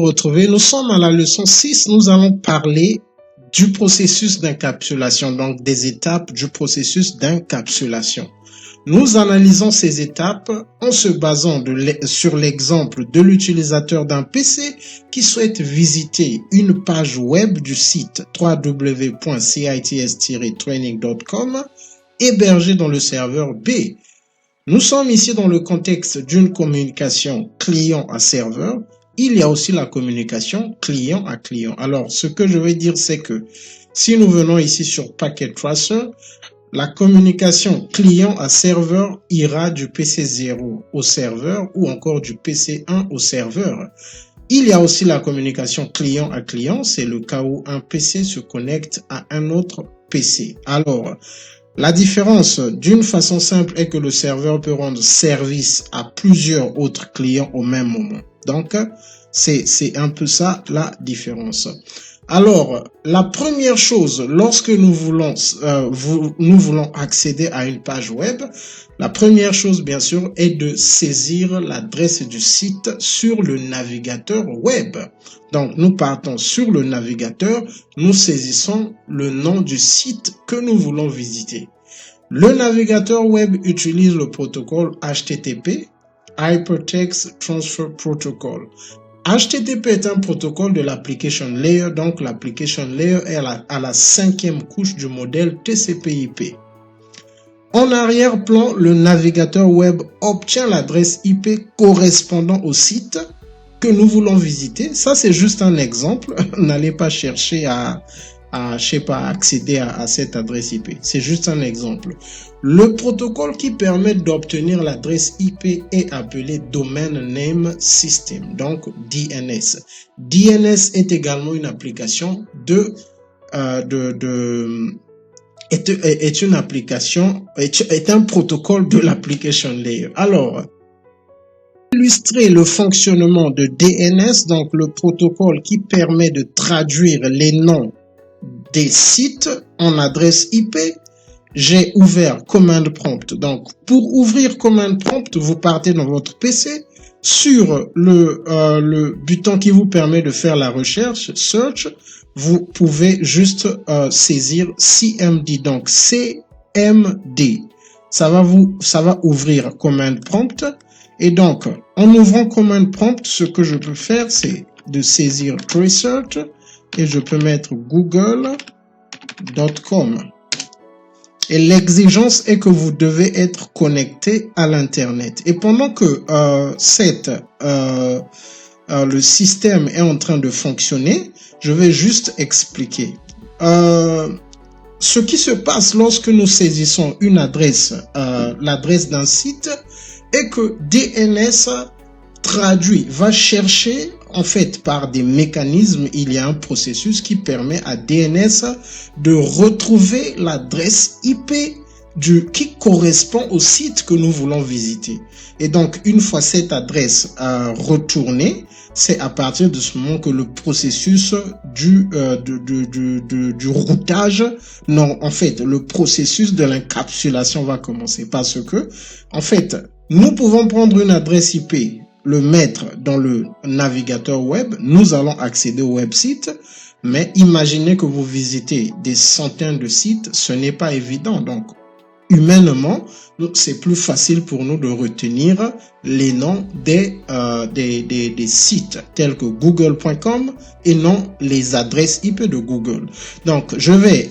retrouver. Nous sommes à la leçon 6. Nous allons parler du processus d'encapsulation, donc des étapes du processus d'encapsulation. Nous analysons ces étapes en se basant sur l'exemple de l'utilisateur d'un PC qui souhaite visiter une page web du site www.cits-training.com hébergé dans le serveur B. Nous sommes ici dans le contexte d'une communication client à serveur. Il y a aussi la communication client à client. Alors, ce que je vais dire, c'est que si nous venons ici sur Packet Tracer, la communication client à serveur ira du PC 0 au serveur ou encore du PC 1 au serveur. Il y a aussi la communication client à client, c'est le cas où un PC se connecte à un autre PC. Alors, la différence d'une façon simple est que le serveur peut rendre service à plusieurs autres clients au même moment. Donc, c'est un peu ça la différence. Alors, la première chose, lorsque nous voulons accéder à une page web, la première chose, bien sûr, est de saisir l'adresse du site sur le navigateur web. Donc, nous partons sur le navigateur, nous saisissons le nom du site que nous voulons visiter. Le navigateur web utilise le protocole HTTP, Hypertext Transfer Protocol. HTTP est un protocole de l'application layer, donc l'application layer est à la 5e couche du modèle TCP/IP. En arrière-plan, le navigateur web obtient l'adresse IP correspondant au site que nous voulons visiter. Ça, c'est juste un exemple. N'allez pas chercher à accéder à cette adresse IP. C'est juste un exemple. Le protocole qui permet d'obtenir l'adresse IP est appelé Domain Name System, donc DNS. DNS est également une application est un protocole de l'application layer. Alors, illustrer le fonctionnement de DNS, donc le protocole qui permet de traduire les noms des sites en adresse IP, j'ai ouvert Command Prompt. Donc, pour ouvrir Command Prompt, vous partez dans votre PC sur le bouton qui vous permet de faire la recherche, Search. Vous pouvez juste saisir CMD, donc CMD. Ça va ouvrir Command Prompt. Et donc, en ouvrant Command Prompt, ce que je peux faire, c'est de saisir Research et je peux mettre google.com. Et l'exigence est que vous devez être connecté à l'Internet. Et pendant que le système est en train de fonctionner, je vais juste expliquer. Ce qui se passe lorsque nous saisissons une adresse, l'adresse d'un site, est que DNS va chercher, en fait, par des mécanismes, il y a un processus qui permet à DNS de retrouver l'adresse IP qui correspond au site que nous voulons visiter. Et donc, une fois cette adresse retournée, c'est à partir de ce moment que le processus du routage, le processus de l'encapsulation va commencer. Parce que, en fait, nous pouvons prendre une adresse IP, le mettre dans le navigateur web, nous allons accéder au web site, mais imaginez que vous visitez des centaines de sites, ce n'est pas évident. Donc, humainement, c'est plus facile pour nous de retenir les noms des sites tels que google.com et non les adresses IP de Google. Donc,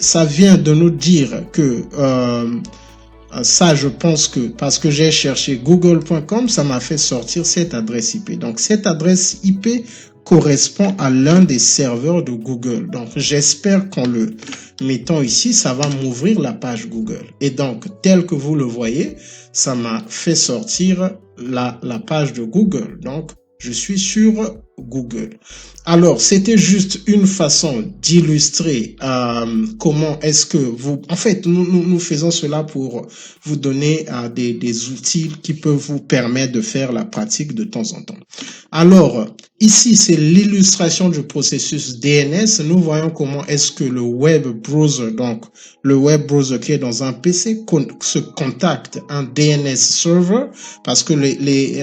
ça vient de nous dire que ça, je pense que parce que j'ai cherché google.com, ça m'a fait sortir cette adresse IP. Donc, cette adresse IP correspond à l'un des serveurs de Google. Donc, j'espère qu'en le mettant ici, ça va m'ouvrir la page Google. Et donc, tel que vous le voyez, ça m'a fait sortir la page de Google. Donc, je suis sur Google. Alors, c'était juste une façon d'illustrer comment est-ce que vous... En fait, nous faisons cela pour vous donner des outils qui peuvent vous permettre de faire la pratique de temps en temps. Alors, ici, c'est l'illustration du processus DNS. Nous voyons comment est-ce que le web browser, donc le web browser qui est dans un PC, se contacte un DNS server, parce que il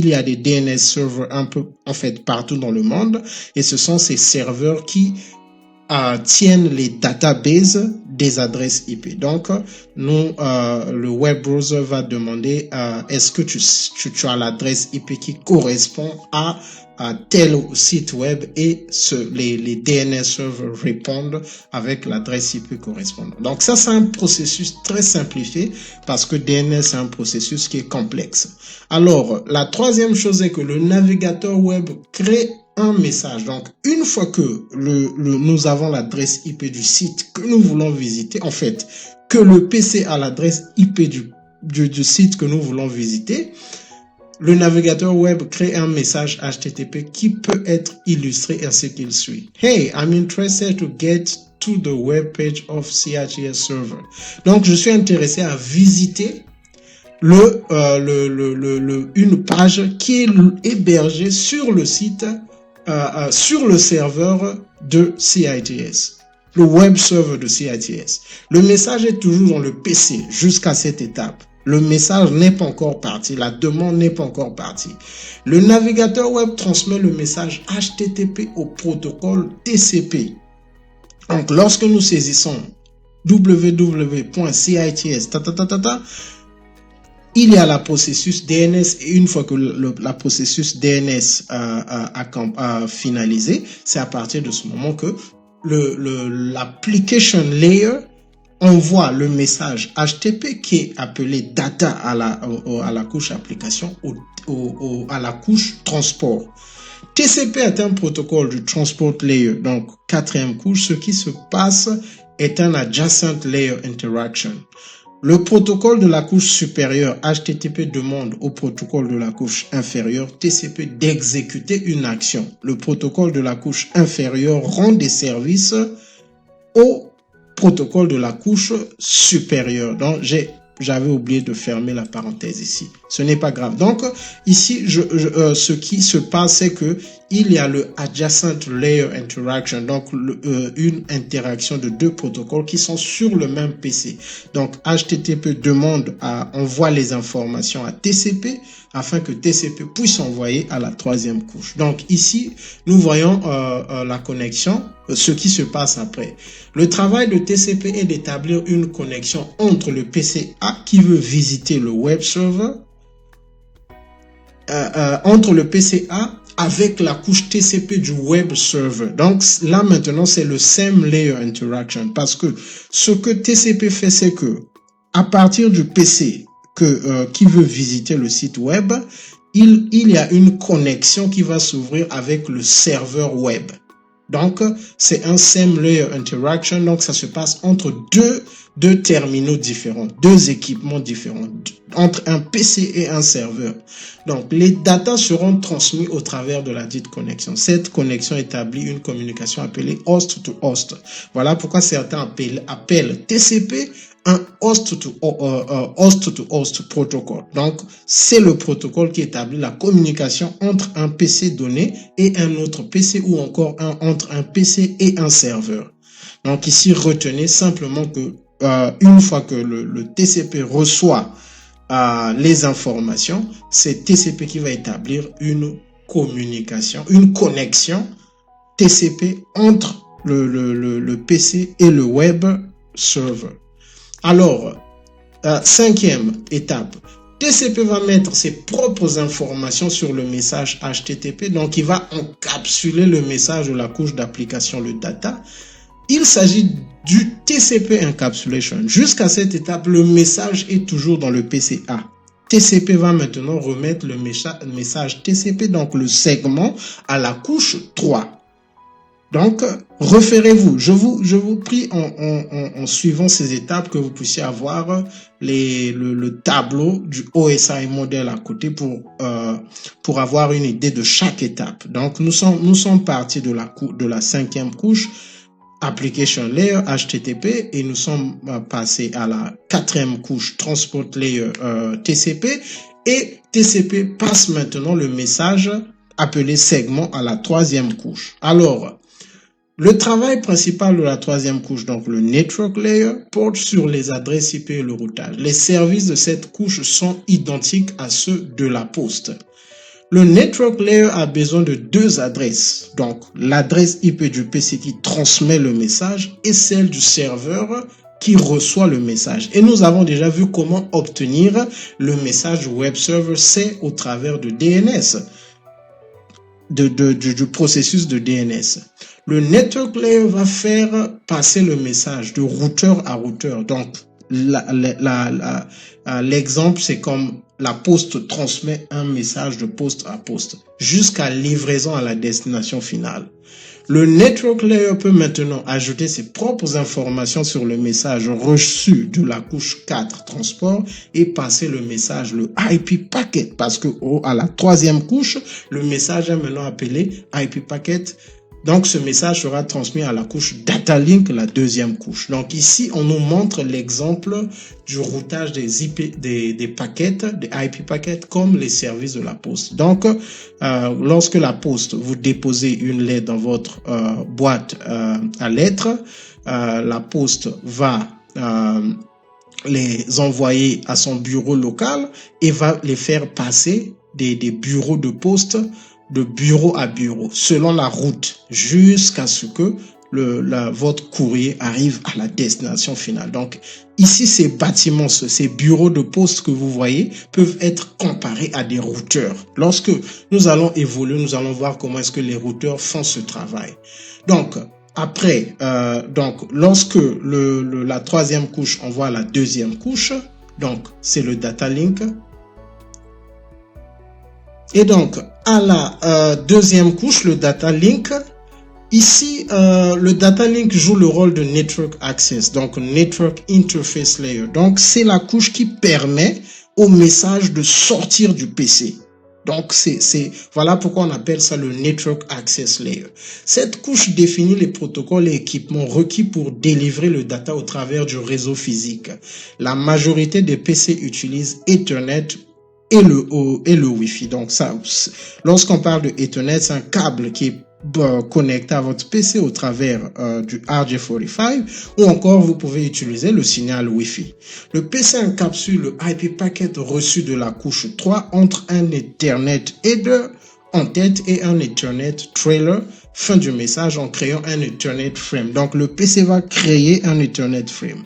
y a des DNS servers un peu, en fait, partout dans le monde. Et ce sont ces serveurs qui tiennent les databases des adresses IP. Donc, nous, le web browser va demander est-ce que tu as l'adresse IP qui correspond à tel site web, et les DNS servers répondent avec l'adresse IP correspondante. Donc ça, c'est un processus très simplifié parce que DNS c'est un processus qui est complexe. Alors, la troisième chose est que le navigateur web crée un message. Donc, une fois que nous avons l'adresse IP du site que nous voulons visiter, en fait, que le PC a l'adresse IP du site que nous voulons visiter, le navigateur web crée un message HTTP qui peut être illustré ainsi qu'il suit. Hey, I'm interested to get to the web page of CITS server. Donc, je suis intéressé à visiter une page qui est hébergée sur le site, sur le serveur de CITS, le web server de CITS. Le message est toujours dans le PC jusqu'à cette étape. Le message n'est pas encore parti, la demande n'est pas encore partie. Le navigateur web transmet le message HTTP au protocole TCP. Donc, lorsque nous saisissons www.cits, il y a la processus DNS, et une fois que la processus DNS a finalisé, c'est à partir de ce moment que l'application layer envoie le message HTTP qui est appelé data à la couche application, à la couche transport. TCP est un protocole du transport layer, donc quatrième couche. Ce qui se passe est un adjacent layer interaction. Le protocole de la couche supérieure, HTTP, demande au protocole de la couche inférieure, TCP, d'exécuter une action. Le protocole de la couche inférieure rend des services au protocole de la couche supérieure. Donc, j'avais oublié de fermer la parenthèse ici. Ce n'est pas grave. Donc, ici, ce qui se passe, c'est que il y a le adjacent layer interaction, donc une interaction de deux protocoles qui sont sur le même PC. Donc, HTTP envoie les informations à TCP afin que TCP puisse envoyer à la troisième couche. Donc, ici, nous voyons la connexion, ce qui se passe après. Le travail de TCP est d'établir une connexion entre le PC A qui veut visiter le web server, entre le PC A avec la couche TCP du web server. Donc là maintenant c'est le same layer interaction, parce que ce que TCP fait, c'est que à partir du PC qui veut visiter le site web, il y a une connexion qui va s'ouvrir avec le serveur web. Donc, c'est un same layer interaction. Donc, ça se passe entre deux terminaux différents, deux équipements différents, entre un PC et un serveur. Donc, les datas seront transmis au travers de la dite connexion. Cette connexion établit une communication appelée host to host. Voilà pourquoi certains appellent TCP un host to host protocol. Donc, c'est le protocole qui établit la communication entre un PC donné et un autre PC, ou encore entre un PC et un serveur. Donc, ici, retenez simplement que une fois que le TCP reçoit les informations, c'est TCP qui va établir une communication, une connexion TCP entre le PC et le web server. Alors, cinquième étape, TCP va mettre ses propres informations sur le message HTTP, donc il va encapsuler le message de la couche d'application, le data. Il s'agit du TCP encapsulation. Jusqu'à cette étape, le message est toujours dans le PCA. TCP va maintenant remettre le message TCP, donc le segment, à la couche 3. Donc, référez-vous. Je vous prie en suivant ces étapes que vous puissiez avoir le tableau du OSI modèle à côté pour avoir une idée de chaque étape. Donc, nous sommes partis de la cinquième couche, application layer HTTP, et nous sommes passés à la quatrième couche, transport layer TCP, et TCP passe maintenant le message appelé segment à la troisième couche. Alors, le travail principal de la troisième couche, donc le network layer, porte sur les adresses IP et le routage. Les services de cette couche sont identiques à ceux de la poste. Le network layer a besoin de deux adresses. Donc, l'adresse IP du PC qui transmet le message et celle du serveur qui reçoit le message. Et nous avons déjà vu comment obtenir le message du web server, c'est au travers de DNS, du processus de DNS. Le network layer va faire passer le message de routeur à routeur. Donc, l'exemple, c'est comme la poste transmet un message de poste à poste jusqu'à livraison à la destination finale. Le network layer peut maintenant ajouter ses propres informations sur le message reçu de la couche 4 transport et passer le message, le IP packet, parce que à la troisième couche, le message est maintenant appelé IP packet. Donc, ce message sera transmis à la couche data link, la deuxième couche. Donc, ici, on nous montre l'exemple du routage des IP, des paquets, des IP paquets, comme les services de la poste. Donc, lorsque la poste, vous déposez une lettre dans votre boîte à lettres, la poste va les envoyer à son bureau local et va les faire passer des bureaux de poste de bureau à bureau, selon la route, jusqu'à ce que votre courrier arrive à la destination finale. Donc, ici, ces bâtiments, ces bureaux de poste que vous voyez peuvent être comparés à des routeurs. Lorsque nous allons évoluer, nous allons voir comment est-ce que les routeurs font ce travail. Donc, après, lorsque la troisième couche envoie la deuxième couche, donc, c'est le data link. Et donc, à la deuxième couche, le data link, ici, le data link joue le rôle de network access, donc network interface layer. Donc, c'est la couche qui permet au message de sortir du PC. Donc, voilà pourquoi on appelle ça le network access layer. Cette couche définit les protocoles et équipements requis pour délivrer le data au travers du réseau physique. La majorité des PC utilisent Ethernet et le Wi-Fi. Donc ça, lorsqu'on parle de Ethernet, c'est un câble qui est connecté à votre PC au travers du RJ45, ou encore vous pouvez utiliser le signal Wi-Fi. Le PC encapsule le IP packet reçu de la couche 3 entre un Ethernet header en tête et un Ethernet trailer, fin du message, en créant un Ethernet frame. Donc le PC va créer un Ethernet frame.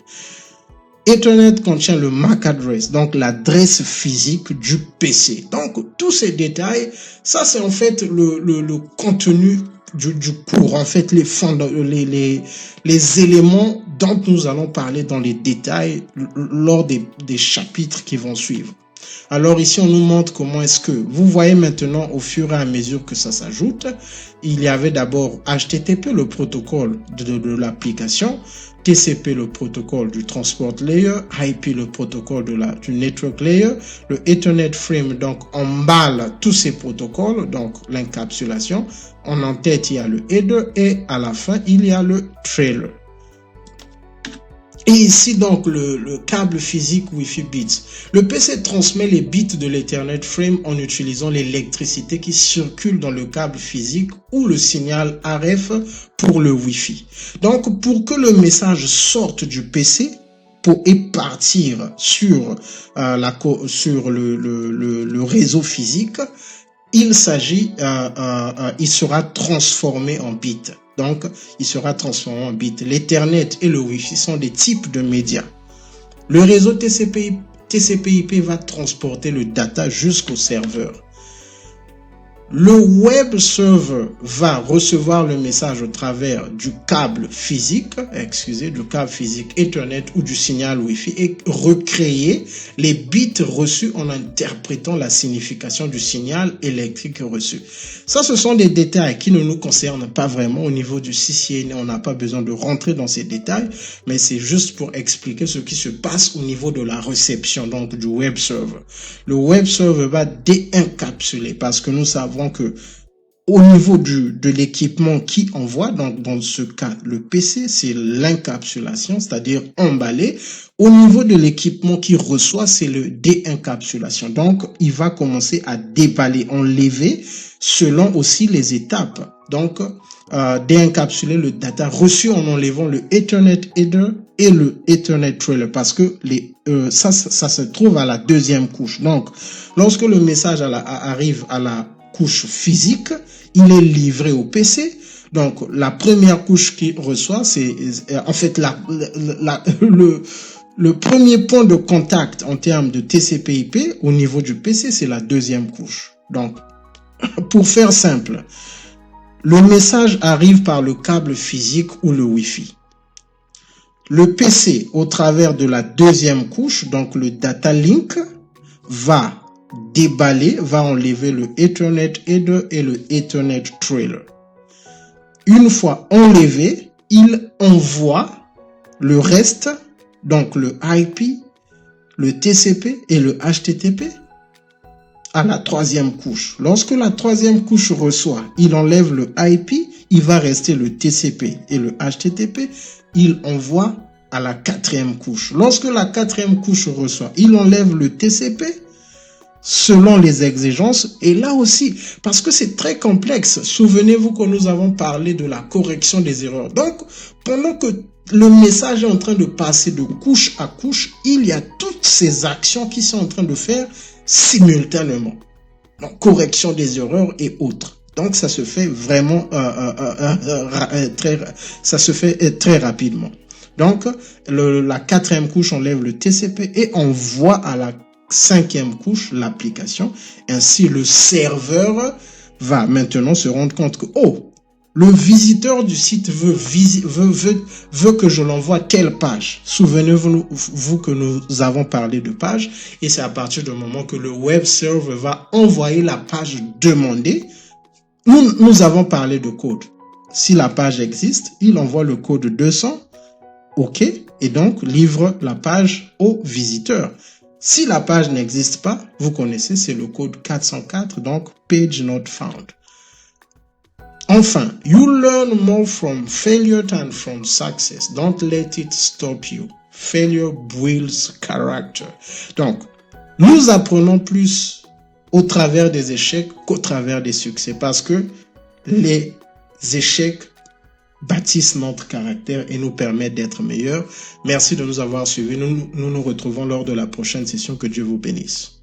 Ethernet contient le MAC address, donc l'adresse physique du PC. Donc, tous ces détails, ça c'est en fait le contenu du cours, en fait les éléments dont nous allons parler dans les détails lors des chapitres qui vont suivre. Alors ici, on nous montre comment est-ce que, vous voyez maintenant au fur et à mesure que ça s'ajoute, il y avait d'abord HTTP, le protocole de l'application, TCP, le protocole du transport layer, IP, le protocole du network layer, le Ethernet frame, donc emballe tous ces protocoles, donc l'encapsulation. En tête, il y a le header et à la fin, il y a le trailer. Et ici, donc, le câble physique Wi-Fi bits. Le PC transmet les bits de l'Ethernet frame en utilisant l'électricité qui circule dans le câble physique ou le signal RF pour le Wi-Fi. Donc, pour que le message sorte du PC et partir sur le réseau physique, il sera transformé en bits. Donc, il sera transformé en bits. L'Ethernet et le Wi-Fi sont des types de médias. Le réseau TCP/IP va transporter le data jusqu'au serveur. Le web server va recevoir le message au travers du câble physique Ethernet ou du signal Wi-Fi et recréer les bits reçus en interprétant la signification du signal électrique reçu. Ça, ce sont des détails qui ne nous concernent pas vraiment au niveau du CCNA. On n'a pas besoin de rentrer dans ces détails, mais c'est juste pour expliquer ce qui se passe au niveau de la réception, donc du web server. Le web server va déencapsuler parce que nous savons que au niveau de l'équipement qui envoie, donc dans ce cas le PC, c'est l'encapsulation, c'est-à-dire emballé. Au niveau de l'équipement qui reçoit, c'est le déencapsulation. Donc il va commencer à déballer, enlever selon aussi les étapes. Donc déencapsuler le data reçu en enlevant le Ethernet header et le Ethernet trailer parce que ça se trouve à la deuxième couche. Donc lorsque le message arrive à la couche physique, il est livré au PC. Donc, la première couche qu'il reçoit, c'est en fait le premier point de contact en termes de TCP/IP au niveau du PC, c'est la deuxième couche. Donc, pour faire simple, le message arrive par le câble physique ou le Wi-Fi. Le PC, au travers de la deuxième couche, donc le data link, va déballer, va enlever le Ethernet header et le Ethernet trailer. Une fois enlevé, il envoie le reste, donc le IP, le TCP et le HTTP, à la troisième couche. Lorsque la troisième couche reçoit, il enlève le IP, il va rester le TCP et le HTTP, il envoie à la quatrième couche. Lorsque la quatrième couche reçoit, il enlève le TCP selon les exigences. Et là aussi, parce que c'est très complexe, souvenez-vous que nous avons parlé de la correction des erreurs. Donc, pendant que le message est en train de passer de couche à couche, il y a toutes ces actions qui sont en train de faire simultanément. Donc, correction des erreurs et autres. Donc, ça se fait vraiment très rapidement. Donc, la quatrième couche enlève le TCP et envoie à la cinquième couche l'application. Ainsi, le serveur va maintenant se rendre compte que, oh, le visiteur du site veut que je l'envoie quelle page. Souvenez-vous que nous avons parlé de page et c'est à partir du moment que le web server va envoyer la page demandée. Nous avons parlé de code. Si la page existe, il envoie le code 200, OK, et donc livre la page au visiteur. Si la page n'existe pas, vous connaissez, c'est le code 404, donc page not found. Enfin, you learn more from failure than from success. Don't let it stop you. Failure builds character. Donc, nous apprenons plus au travers des échecs qu'au travers des succès parce que les échecs bâtissent notre caractère et nous permettent d'être meilleurs. Merci de nous avoir suivis. Nous nous retrouvons lors de la prochaine session. Que Dieu vous bénisse.